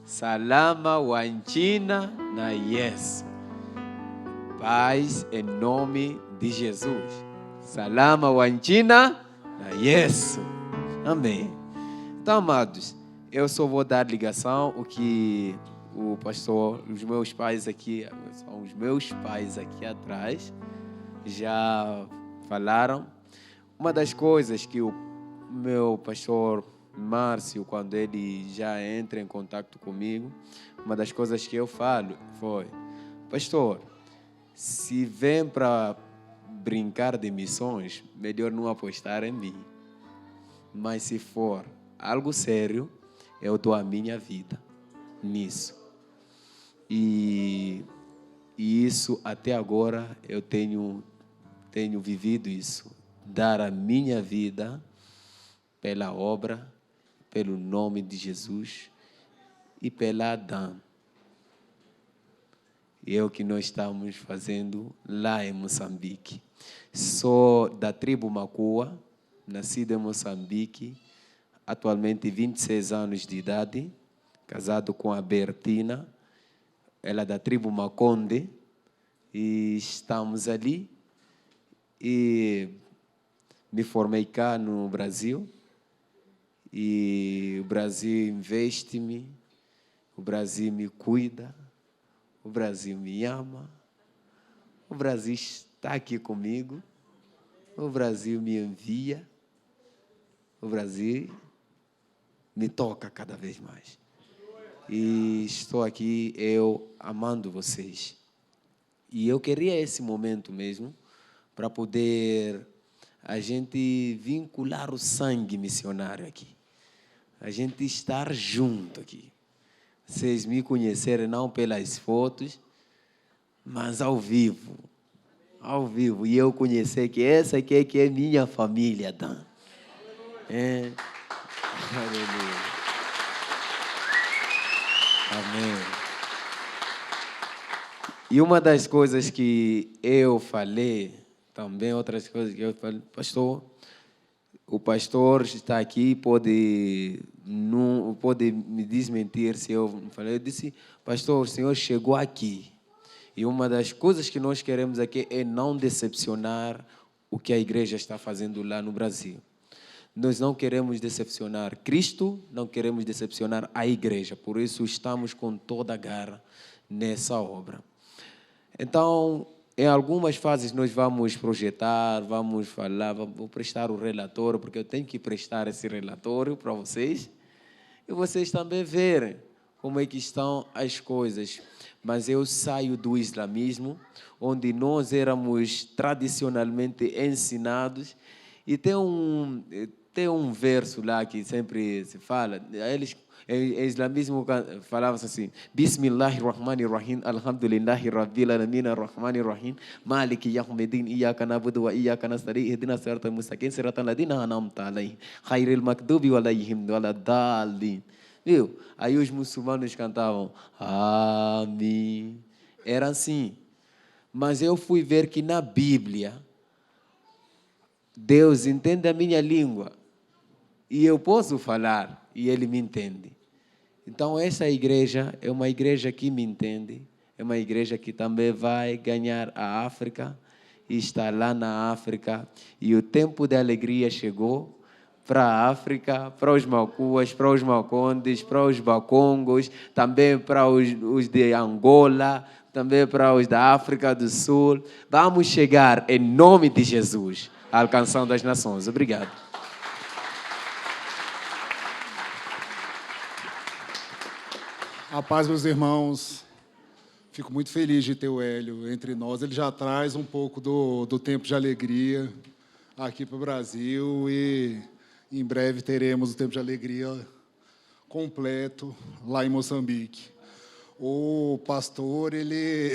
Salama wanchina na Yesu. Paz em nome de Jesus. Salama wanchina na Yesu. Amém. Então, amados, eu só vou dar ligação o que o pastor, os meus pais aqui atrás já falaram. Uma das coisas que o meu pastor Márcio, quando ele já entra em contato comigo, uma das coisas que eu falo foi: pastor, se vem para brincar de missões, melhor não apostar em mim. Mas se for algo sério, eu dou a minha vida nisso. E isso até agora eu tenho vivido isso. Dar a minha vida pela obra, pelo nome de Jesus e pela Adão. E é o que nós estamos fazendo lá em Moçambique. Sou da tribo Makua, nascido em Moçambique, atualmente 26 anos de idade, casado com a Bertina, ela é da tribo Maconde, e estamos ali. E me formei cá no Brasil, e o Brasil investe-me, o Brasil me cuida, o Brasil me ama, o Brasil está aqui comigo, o Brasil me envia, o Brasil me toca cada vez mais. E estou aqui, eu amando vocês. E eu queria esse momento mesmo para poder a gente vincular o sangue missionário aqui. A gente estar junto aqui. Vocês me conhecerem não pelas fotos, mas ao vivo. Ao vivo. E eu conhecer que essa aqui é que é minha família, Dan. É. Aleluia. Amém. E uma das coisas que eu falei, também outras coisas que eu falei, pastor, o pastor está aqui, pode me desmentir se eu não falei. Eu disse, pastor, o senhor chegou aqui. E uma das coisas que nós queremos aqui é não decepcionar o que a igreja está fazendo lá no Brasil. Nós não queremos decepcionar Cristo, não queremos decepcionar a igreja. Por isso estamos com toda a garra nessa obra. Então, em algumas fases nós vamos projetar, vamos falar, vou prestar o relatório, porque eu tenho que prestar esse relatório para vocês. E vocês também verem como é que estão as coisas. Mas eu saio do islamismo, onde nós éramos tradicionalmente ensinados. E tem um verso lá que sempre se fala, eles, em islamismo falavam assim: Bismillahirrahmanirrahim, alhamdulillahi rabbil alamin, arrahmanirrahim, maliki yawmiddin, iyyaka na'budu wa iyyaka nasta'in, ihdinas siratal mustaqim, siratal ladzina an'amta alaihim, ghairil maghdubi alaihim waladdallin. Viu? Aí os muçulmanos cantavam Amém. Era assim. Mas eu fui ver que na Bíblia Deus entende a minha língua e eu posso falar e Ele me entende. Então essa igreja é uma igreja que me entende, é uma igreja que também vai ganhar a África e está lá na África. E o tempo da alegria chegou para a África, para os Macuas, para os Macondes, para os Bacongos, também para os de Angola, também para os da África do Sul. Vamos chegar, em nome de Jesus, alcançando as nações. Obrigado. A paz, meus irmãos. Fico muito feliz de ter o Hélio entre nós. Ele já traz um pouco do tempo de alegria aqui para o Brasil e em breve teremos o tempo de alegria completo lá em Moçambique. O pastor, ele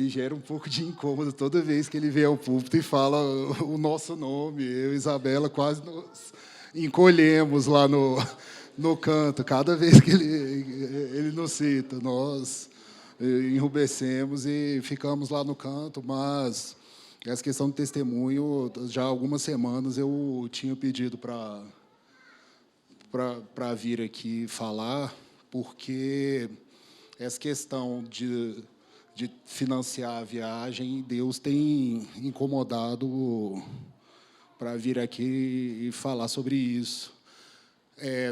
gera um pouco de incômodo toda vez que ele vem ao púlpito e fala o nosso nome. Eu e Isabela quase nos encolhemos lá no canto. Cada vez que ele nos cita, nós enrubescemos e ficamos lá no canto. Mas essa questão de testemunho, já há algumas semanas eu tinha pedido para vir aqui falar, porque essa questão de financiar a viagem, Deus tem incomodado para vir aqui e falar sobre isso.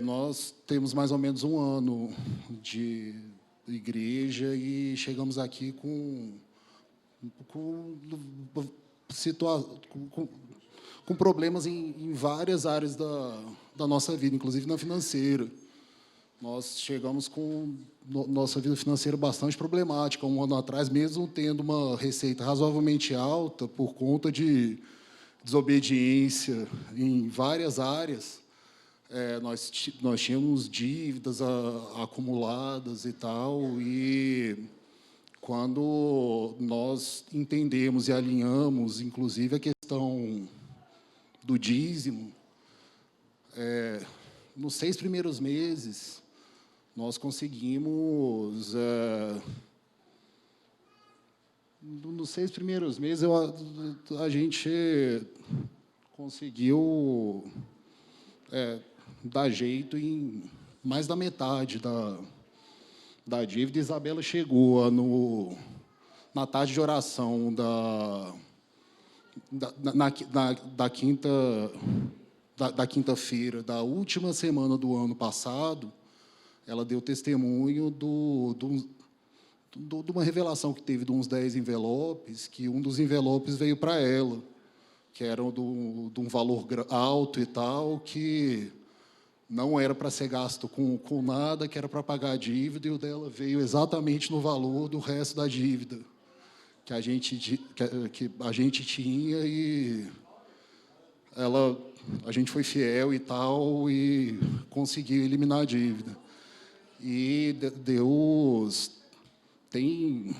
Nós temos mais ou menos um ano de igreja e chegamos aqui com problemas em várias áreas da nossa vida, inclusive na financeira. Nós chegamos com nossa vida financeira bastante problemática. Um ano atrás, mesmo tendo uma receita razoavelmente alta, por conta de desobediência em várias áreas, nós tínhamos dívidas acumuladas e tal, e quando nós entendemos e alinhamos, inclusive, a questão do dízimo, nos 6 primeiros meses, nós conseguimos... nos 6 primeiros meses, a gente conseguiu dar jeito em mais da metade da dívida. Isabela chegou na tarde de oração da quinta-feira da última semana do ano passado. Ela deu testemunho de uma revelação que teve de uns 10 envelopes, que um dos envelopes veio para ela, que era de um valor alto e tal, que não era para ser gasto com nada, que era para pagar a dívida, e o dela veio exatamente no valor do resto da dívida que a gente tinha, e a gente foi fiel e tal, e conseguiu eliminar a dívida. E Deus tem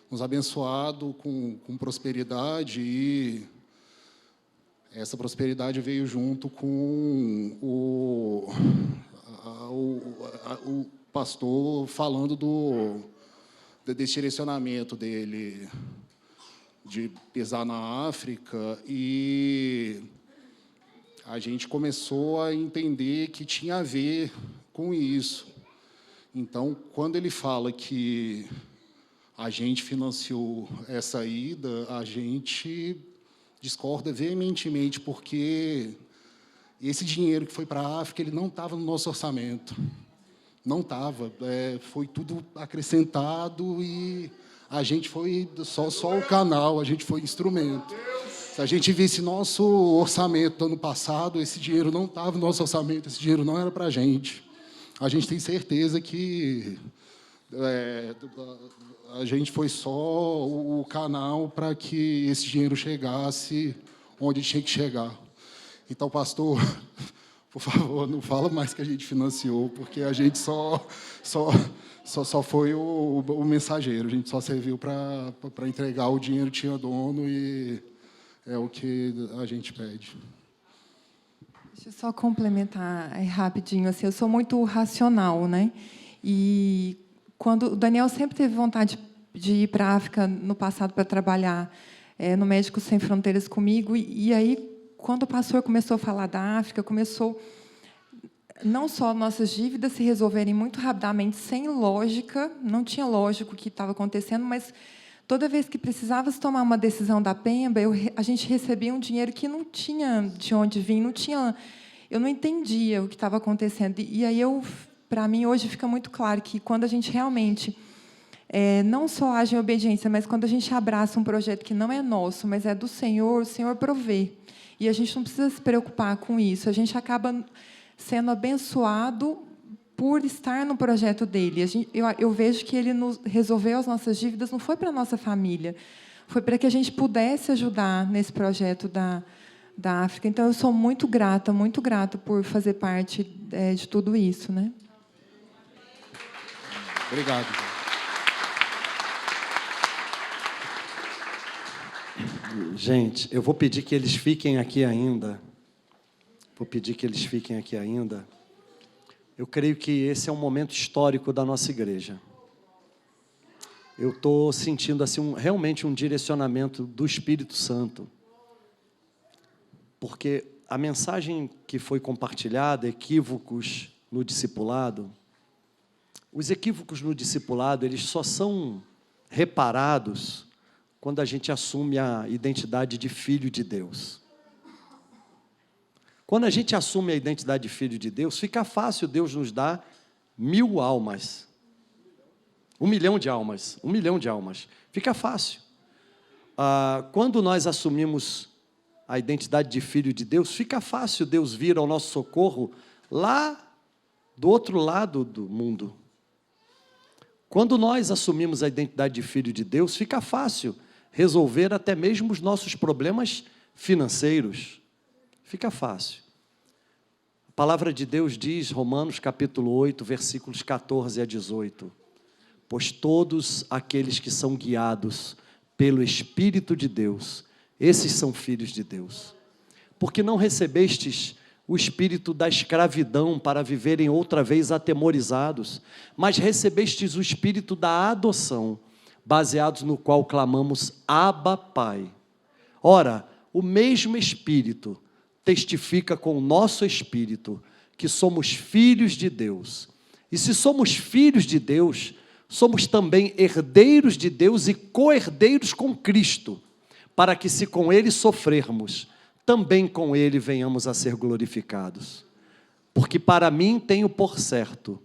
nos abençoado com prosperidade, e essa prosperidade veio junto com o pastor falando desse direcionamento dele de pisar na África, e a gente começou a entender que tinha a ver com isso. Então, quando ele fala que a gente financiou essa ida, a gente discorda veementemente, porque esse dinheiro que foi para a África, ele não estava no nosso orçamento. Não estava. Foi tudo acrescentado, e a gente foi só o canal, a gente foi instrumento. Se a gente visse nosso orçamento do ano passado, esse dinheiro não estava no nosso orçamento, esse dinheiro não era para a gente. A gente tem certeza que a gente foi só o canal para que esse dinheiro chegasse onde tinha que chegar. Então, pastor, por favor, não fala mais que a gente financiou, porque a gente só foi o mensageiro, a gente só serviu para entregar o dinheiro, tinha dono, e é o que a gente pede. Deixa eu só complementar aí rapidinho. Assim, eu sou muito racional, né? E quando o Daniel sempre teve vontade de ir para a África no passado para trabalhar no Médicos Sem Fronteiras comigo, e aí, quando o pastor começou a falar da África, começou não só nossas dívidas se resolverem muito rapidamente, sem lógica, não tinha lógico o que estava acontecendo, mas toda vez que precisava se tomar uma decisão da Pemba, a gente recebia um dinheiro que não tinha de onde vir, eu não entendia o que estava acontecendo. E aí, para mim, hoje fica muito claro que, quando a gente realmente não só age em obediência, mas quando a gente abraça um projeto que não é nosso, mas é do Senhor, o Senhor provê. E a gente não precisa se preocupar com isso. A gente acaba sendo abençoado por estar no projeto dele. Eu vejo que ele nos resolveu as nossas dívidas, não foi para a nossa família, foi para que a gente pudesse ajudar nesse projeto da África. Então, eu sou muito grata por fazer parte de tudo isso, né? Obrigado. Gente, eu vou pedir que eles fiquem aqui ainda. Eu creio que esse é um momento histórico da nossa igreja. Eu estou sentindo assim, realmente um direcionamento do Espírito Santo. Porque a mensagem que foi compartilhada, equívocos no discipulado, os equívocos no discipulado, eles só são reparados quando a gente assume a identidade de filho de Deus. Quando a gente assume a identidade de filho de Deus, fica fácil Deus nos dar 1000 almas. 1 milhão de almas. 1 milhão de almas. Fica fácil. Quando nós assumimos a identidade de filho de Deus, fica fácil Deus vir ao nosso socorro lá do outro lado do mundo. Quando nós assumimos a identidade de filho de Deus, fica fácil resolver até mesmo os nossos problemas financeiros. Fica fácil. A palavra de Deus diz, Romanos capítulo 8, versículos 14 a 18. Pois todos aqueles que são guiados pelo Espírito de Deus, esses são filhos de Deus. Porque não recebestes o espírito da escravidão para viverem outra vez atemorizados, mas recebestes o espírito da adoção, baseados no qual clamamos, Abba, Pai. Ora, o mesmo Espírito testifica com o nosso espírito que somos filhos de Deus. E se somos filhos de Deus, somos também herdeiros de Deus e co-herdeiros com Cristo, para que se com Ele sofrermos, também com Ele venhamos a ser glorificados. Porque para mim tenho por certo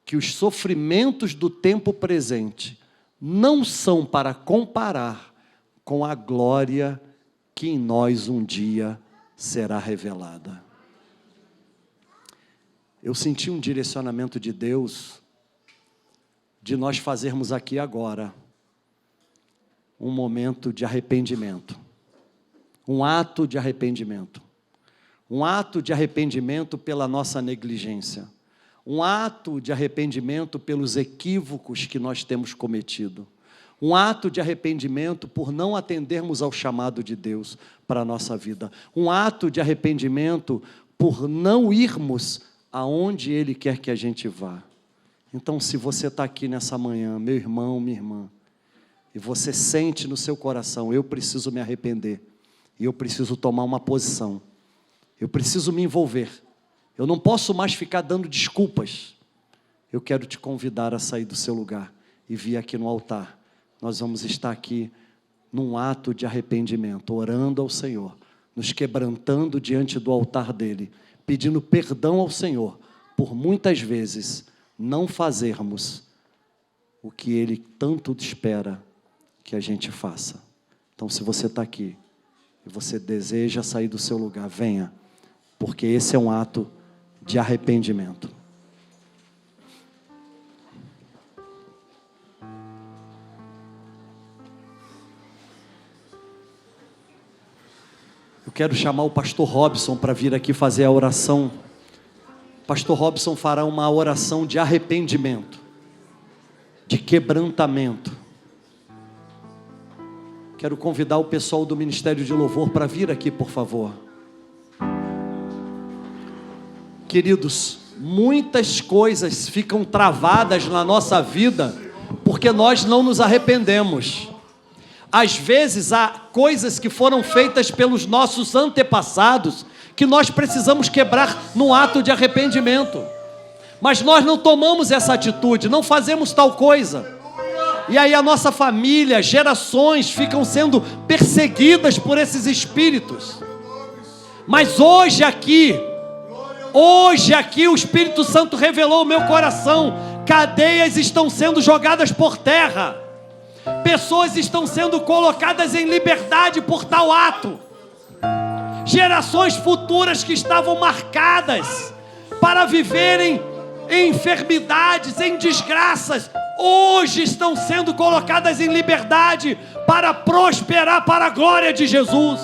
que os sofrimentos do tempo presente não são para comparar com a glória que em nós um dia será revelada. Eu senti um direcionamento de Deus, de nós fazermos aqui agora um momento de arrependimento. Um ato de arrependimento. Um ato de arrependimento pela nossa negligência. Um ato de arrependimento pelos equívocos que nós temos cometido. Um ato de arrependimento por não atendermos ao chamado de Deus para a nossa vida. Um ato de arrependimento por não irmos aonde Ele quer que a gente vá. Então, se você está aqui nessa manhã, meu irmão, minha irmã, e você sente no seu coração, eu preciso me arrepender, e eu preciso tomar uma posição, eu preciso me envolver, eu não posso mais ficar dando desculpas, eu quero te convidar a sair do seu lugar e vir aqui no altar. Nós vamos estar aqui num ato de arrependimento, orando ao Senhor, nos quebrantando diante do altar dEle, pedindo perdão ao Senhor, por muitas vezes não fazermos o que Ele tanto espera que a gente faça. Então, se você está aqui e você deseja sair do seu lugar, venha, porque esse é um ato de arrependimento. Eu quero chamar o pastor Robson para vir aqui fazer a oração. Pastor Robson fará uma oração de arrependimento, de quebrantamento. Quero convidar o pessoal do Ministério de Louvor para vir aqui, por favor. Queridos, muitas coisas ficam travadas na nossa vida porque nós não nos arrependemos. Às vezes há coisas que foram feitas pelos nossos antepassados que nós precisamos quebrar num ato de arrependimento. Mas nós não tomamos essa atitude, não fazemos tal coisa. E aí a nossa família, gerações ficam sendo perseguidas por esses espíritos. Mas hoje aqui o Espírito Santo revelou ao meu coração, cadeias estão sendo jogadas por terra. Pessoas estão sendo colocadas em liberdade por tal ato. Gerações futuras que estavam marcadas para viverem em enfermidades, em desgraças, hoje estão sendo colocadas em liberdade para prosperar para a glória de Jesus.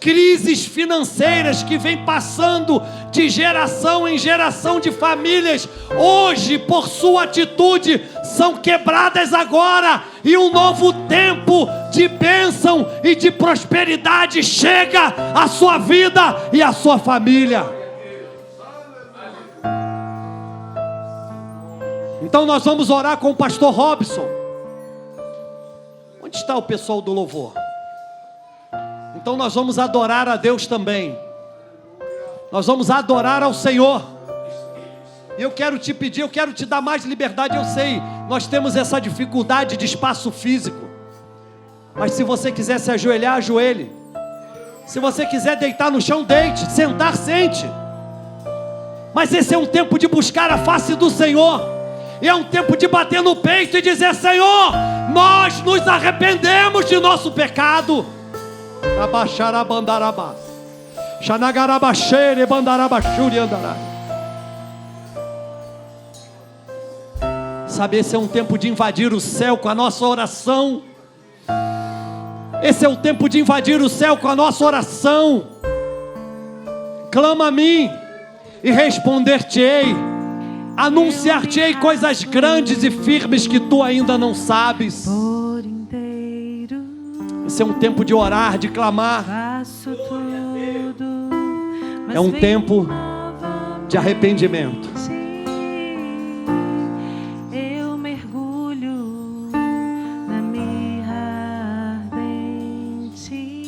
Crises financeiras que vêm passando de geração em geração de famílias, hoje, por sua atitude, são quebradas agora, e um novo tempo de bênção e de prosperidade chega à sua vida e à sua família. Então nós vamos orar com o pastor Robson. Onde está o pessoal do louvor? Então nós vamos adorar a Deus também. Nós vamos adorar ao Senhor. E eu quero te pedir, eu quero te dar mais liberdade. Eu sei, nós temos essa dificuldade de espaço físico. Mas se você quiser se ajoelhar, ajoelhe. Se você quiser deitar no chão, deite. Sentar, sente. Mas esse é um tempo de buscar a face do Senhor. E é um tempo de bater no peito e dizer: Senhor, nós nos arrependemos de nosso pecado. Abaixarabandarabás. Xanagarabaxere bandarabachuri andará. Sabe, esse é um tempo de invadir o céu com a nossa oração. Esse é o tempo de invadir o céu com a nossa oração. Clama a mim e responder-te-ei. Anunciar-te-ei coisas grandes e firmes que tu ainda não sabes. Esse é um tempo de orar, de clamar. É um tempo de arrependimento. Eu mergulho na mirra ardente,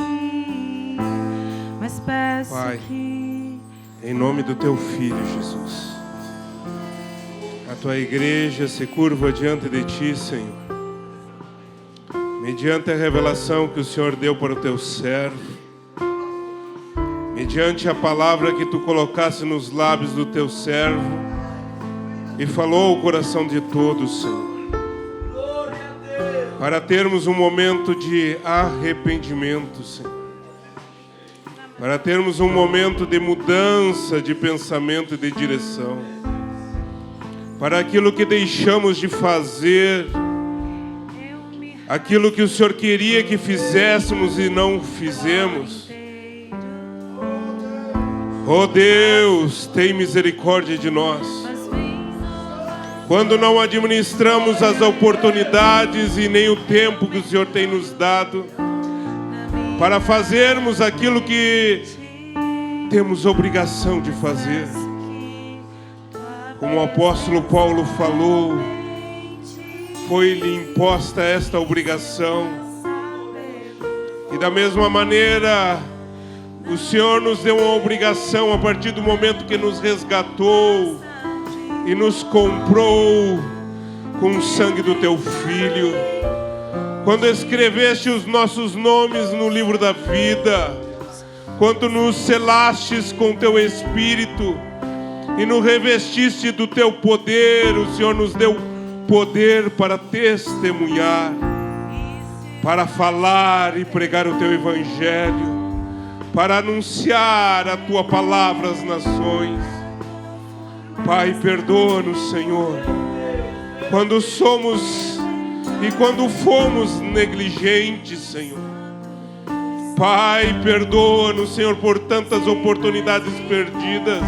mas peço Pai, que em nome do teu Filho, Jesus, a tua igreja se curva diante de ti, Senhor, mediante a revelação que o Senhor deu para o teu servo, mediante a palavra que tu colocaste nos lábios do teu servo e falou ao coração de todos, Senhor, para termos um momento de arrependimento, Senhor, para termos um momento de mudança de pensamento e de direção, para aquilo que deixamos de fazer, aquilo que o Senhor queria que fizéssemos e não fizemos. Oh Deus, tem misericórdia de nós. Quando não administramos as oportunidades e nem o tempo que o Senhor tem nos dado para fazermos aquilo que temos obrigação de fazer. Como o apóstolo Paulo falou, foi-lhe imposta esta obrigação. E da mesma maneira, o Senhor nos deu uma obrigação a partir do momento que nos resgatou e nos comprou com o sangue do teu Filho. Quando escreveste os nossos nomes no livro da vida, quando nos selastes com teu Espírito e nos revestiste do teu poder, o Senhor nos deu poder para testemunhar, para falar e pregar o teu Evangelho, para anunciar a tua palavra às nações. Pai, perdoa-nos, Senhor, quando somos e quando fomos negligentes, Senhor. Pai, perdoa-nos, Senhor, por tantas oportunidades perdidas,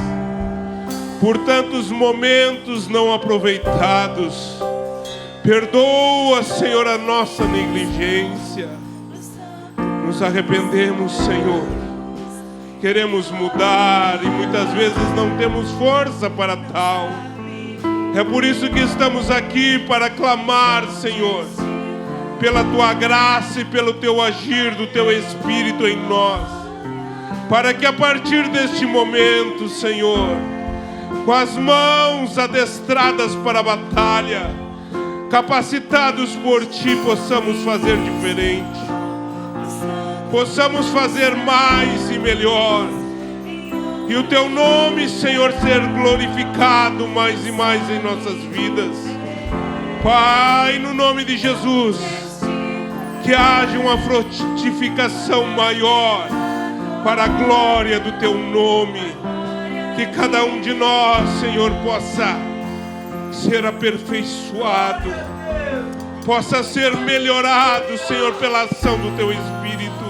por tantos momentos não aproveitados. Perdoa, Senhor, a nossa negligência. Nos arrependemos, Senhor. Queremos mudar e muitas vezes não temos força para tal. É por isso que estamos aqui para clamar, Senhor, pela Tua graça e pelo Teu agir do Teu Espírito em nós, para que a partir deste momento, Senhor, com as mãos adestradas para a batalha, capacitados por Ti, possamos fazer diferente, possamos fazer mais e melhor, e o Teu nome, Senhor, ser glorificado mais e mais em nossas vidas. Pai, no nome de Jesus, que haja uma frutificação maior para a glória do Teu nome, que cada um de nós, Senhor, possa ser aperfeiçoado, possa ser melhorado, Senhor, pela ação do Teu Espírito.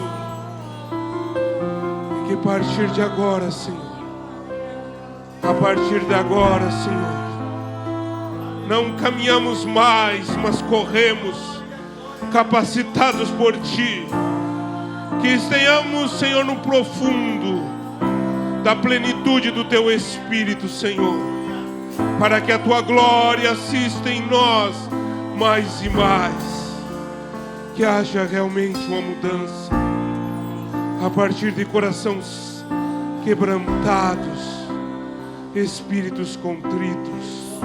E que a partir de agora, Senhor, a partir de agora, Senhor, não caminhamos mais, mas corremos, capacitados por Ti. Que estejamos, Senhor, no profundo da plenitude do Teu Espírito, Senhor, para que a Tua glória assista em nós mais e mais. Que haja realmente uma mudança a partir de corações quebrantados, espíritos contritos,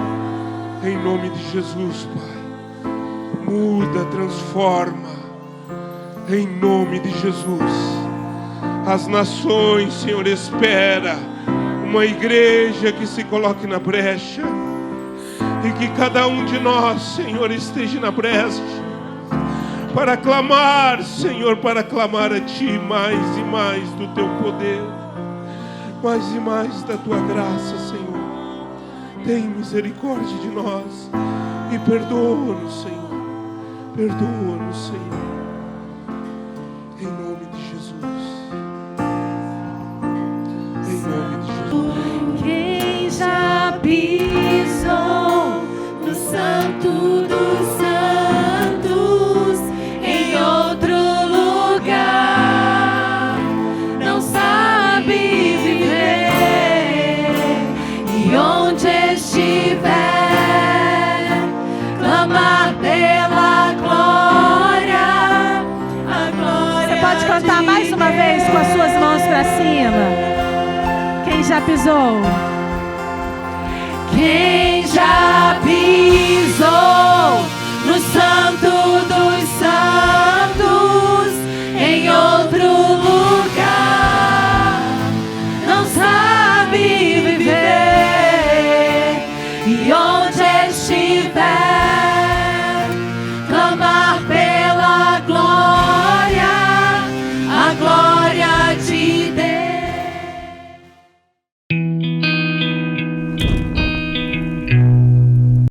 em nome de Jesus, Pai. Muda, transforma, em nome de Jesus. As nações, Senhor, espera uma igreja que se coloque na brecha e que cada um de nós, Senhor, esteja na brecha para clamar, Senhor, para clamar a Ti mais e mais do Teu poder, mais e mais da Tua graça, Senhor. Tem misericórdia de nós e perdoa-nos, Senhor. Perdoa-nos, Senhor. Em nome de Jesus. Em nome de Jesus. Quem já pisou no Santo dos Santos, em outro lugar, não sabe viver, e onde estiver, clamar pela glória, a glória. Você pode cantar mais uma vez com as suas mãos para cima? Quem já pisou? Quem já pisou no santo